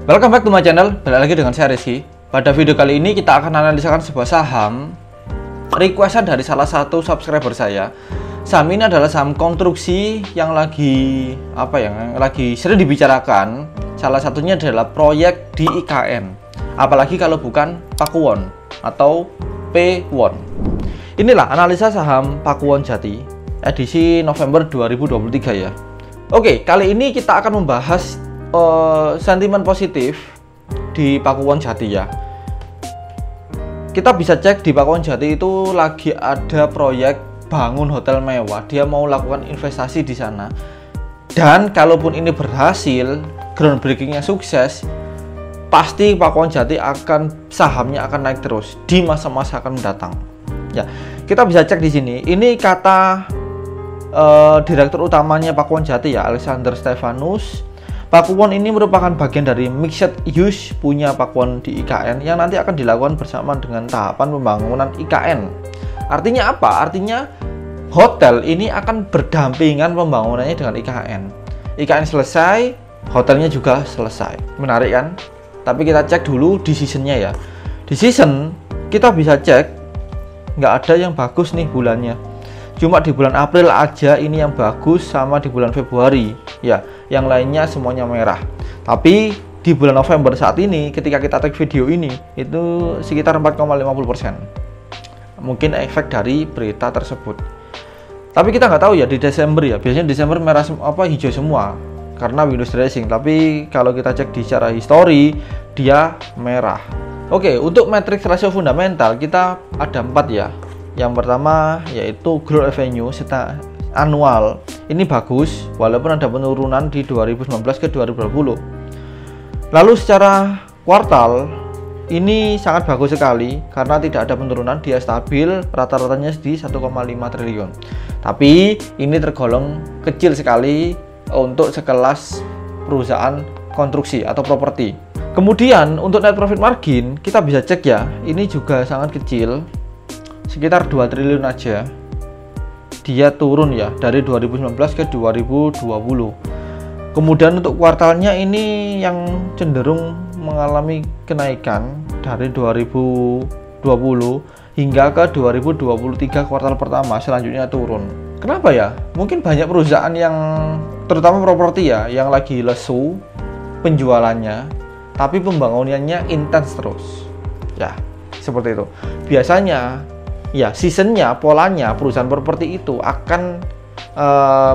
Welcome back to my channel, balik lagi dengan saya Rizky. Pada video kali ini kita akan analisakan sebuah saham requestan dari salah satu subscriber saya. Saham ini adalah saham konstruksi yang lagi sering dibicarakan. Salah satunya adalah proyek di IKN. Apalagi kalau bukan Pakuwon atau P-Won. Inilah analisa saham Pakuwon Jati edisi November 2023 ya. Oke, kali ini kita akan membahas sentimen positif di Pakuwon Jati ya. Kita bisa cek di Pakuwon Jati itu lagi ada proyek bangun hotel mewah. Dia mau lakukan investasi di sana. Dan kalaupun ini berhasil, groundbreakingnya sukses, pasti Pakuwon Jati sahamnya akan naik terus di masa-masa akan mendatang. Ya, kita bisa cek di sini. Ini kata direktur utamanya Pakuwon Jati ya, Alexander Stefanus. Pakuwon ini merupakan bagian dari mixed use punya Pakuwon di IKN yang nanti akan dilakukan bersama dengan tahapan pembangunan IKN. Artinya apa? Artinya hotel ini akan berdampingan pembangunannya dengan IKN. IKN selesai, hotelnya juga selesai. Menarik kan? Tapi kita cek dulu di seasonnya ya. Di season kita bisa cek nggak ada yang bagus nih bulannya. Cuma di bulan April aja ini yang bagus, sama di bulan Februari ya, yang lainnya semuanya merah. Tapi di bulan November saat ini ketika kita take video ini itu sekitar 4,50%. Mungkin efek dari berita tersebut. Tapi kita nggak tahu ya di Desember ya, biasanya Desember merah hijau semua karena Windows dressing. Tapi kalau kita cek di secara histori dia merah. Oke, untuk matriks rasio fundamental kita ada 4 ya. Yang pertama yaitu growth revenue serta annual. Ini bagus walaupun ada penurunan di 2019 ke 2020. Lalu secara kuartal ini sangat bagus sekali karena tidak ada penurunan, dia stabil, rata-ratanya di 1,5 triliun. Tapi ini tergolong kecil sekali untuk sekelas perusahaan konstruksi atau properti. Kemudian untuk net profit margin kita bisa cek ya, ini juga sangat kecil. Sekitar 2 triliun aja dia turun ya dari 2019 ke 2020. Kemudian untuk kuartalnya ini yang cenderung mengalami kenaikan dari 2020 hingga ke 2023 kuartal pertama, selanjutnya turun. Kenapa ya? Mungkin banyak perusahaan yang terutama properti ya yang lagi lesu penjualannya, tapi pembangunannya intens terus. Ya, seperti itu. Biasanya ya, seasonnya, polanya perusahaan properti itu akan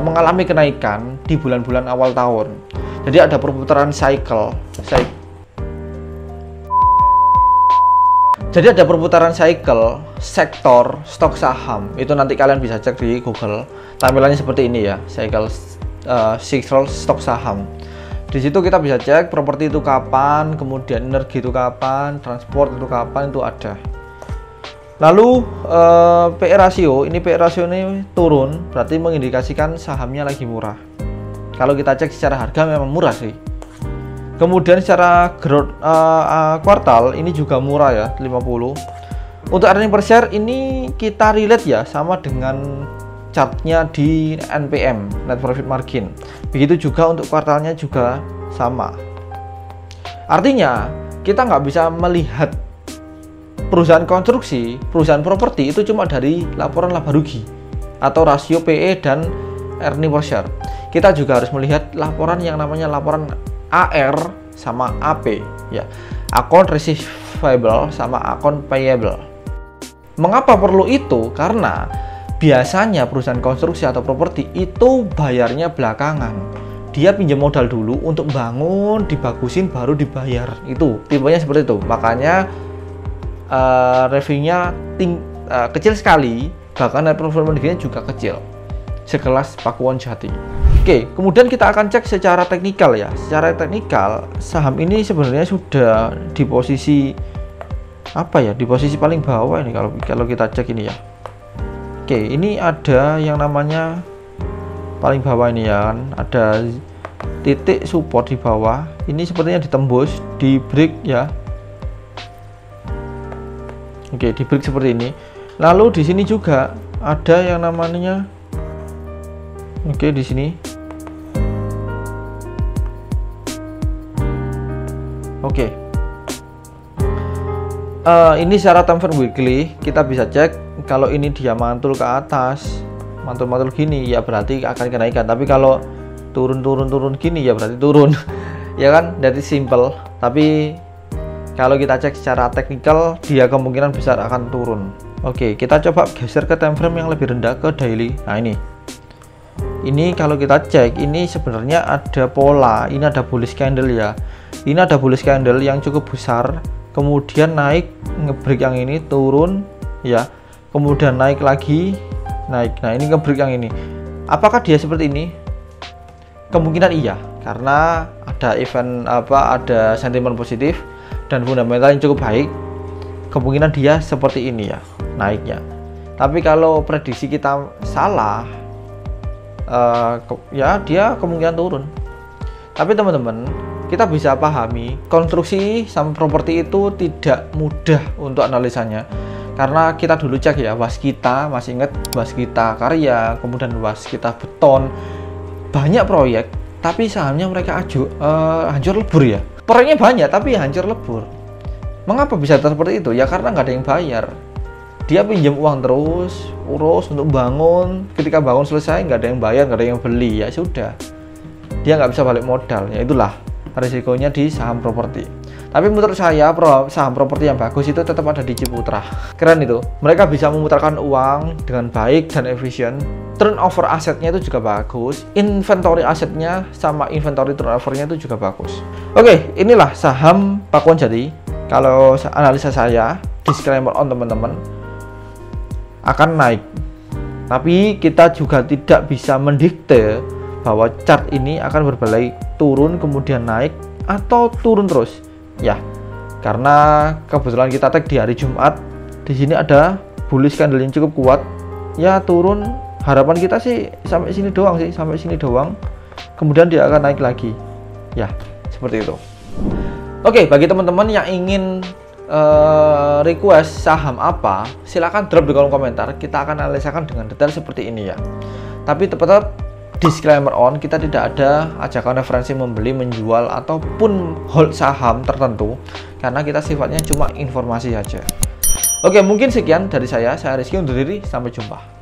mengalami kenaikan di bulan-bulan awal tahun. Jadi ada perputaran cycle. Jadi ada perputaran cycle sektor stok saham. Itu nanti kalian bisa cek di Google. Tampilannya seperti ini ya, cycle stok saham. Di situ kita bisa cek properti itu kapan, kemudian energi itu kapan, transport itu kapan, itu ada. Lalu PE rasio, ini PE rasio ini turun, berarti mengindikasikan sahamnya lagi murah. Kalau kita cek secara harga memang murah sih. Kemudian secara growth kuartal ini juga murah ya, 50. Untuk earning per share ini kita relate ya sama dengan chartnya di NPM, net profit margin. Begitu juga untuk kuartalnya juga sama. Artinya kita nggak bisa melihat perusahaan konstruksi, perusahaan properti itu cuma dari laporan laba rugi atau rasio PE dan earning per share. Kita juga harus melihat laporan yang namanya laporan AR sama AP ya, account receivable sama account payable. Mengapa perlu itu? Karena biasanya perusahaan konstruksi atau properti itu bayarnya belakangan. Dia pinjam modal dulu untuk bangun, dibagusin baru dibayar. Itu tipenya seperti itu. Makanya revenue-nya kecil sekali, bahkan net profit margin-nya juga kecil, sekelas Pakuwon Jati. Oke, kemudian kita akan cek secara teknikal ya. Secara teknikal saham ini sebenarnya sudah di posisi di posisi paling bawah ini kalau kita cek ini ya. Oke, ini ada yang namanya paling bawah ini ya kan, ada titik support di bawah. Ini sepertinya ditembus, di break ya. Oke, di break seperti ini. Lalu di sini juga ada yang namanya di sini Oke. Ini secara time frame weekly kita bisa cek kalau ini dia mantul ke atas, mantul gini ya berarti akan kenaikan. Tapi kalau turun gini ya berarti turun. Ya kan, jadi simple. Tapi kalau kita cek secara teknikal dia kemungkinan besar akan turun. Oke, kita coba geser ke time frame yang lebih rendah, ke daily. Nah ini kalau kita cek ini sebenarnya ada pola. Ini ada bullish candle ya. Ini ada bullish candle yang cukup besar, kemudian naik, ngebreak yang ini, turun ya, kemudian naik lagi, naik. Nah ini ngebreak yang ini. Apakah dia seperti ini? Kemungkinan iya, karena ada event ada sentimen positif dan fundamental yang cukup baik. Kemungkinan dia seperti ini ya, naiknya. Tapi kalau prediksi kita salah, ya dia kemungkinan turun. Tapi teman-teman, kita bisa pahami konstruksi saham properti itu tidak mudah untuk analisanya, karena kita dulu cek ya Waskita, masih ingat Waskita Karya, kemudian Waskita Beton, banyak proyek tapi sahamnya mereka hancur lebur ya. Proyeknya banyak tapi hancur lebur. Mengapa bisa seperti itu? Ya karena nggak ada yang bayar. Dia pinjam uang terus, urus untuk bangun, ketika bangun selesai nggak ada yang bayar, nggak ada yang beli, ya sudah, dia nggak bisa balik modal. Ya itulah risikonya di saham properti. Tapi menurut saya saham properti yang bagus itu tetap ada di Ciputra. Keren itu, mereka bisa memutarkan uang dengan baik dan efisien. Turnover asetnya itu juga bagus, inventory asetnya sama inventory turnovernya itu juga bagus. Oke, inilah saham Pakuan Jati. Kalau analisa saya, disclaimer on teman-teman, akan naik. Tapi kita juga tidak bisa mendikte bahwa chart ini akan berbalik turun kemudian naik atau turun terus ya, karena kebetulan kita tag di hari Jumat. Di sini ada bullish candle yang cukup kuat ya, turun. Harapan kita sih sampai sini doang sih, sampai sini doang, kemudian dia akan naik lagi ya, seperti itu. Oke, bagi teman-teman yang ingin request saham apa, silahkan drop di kolom komentar. Kita akan analisakan dengan detail seperti ini ya. Tapi tetap disclaimer on, kita tidak ada ajakan referensi membeli, menjual ataupun hold saham tertentu, karena kita sifatnya cuma informasi saja. Oke, mungkin sekian dari saya Rizky undur diri, sampai jumpa.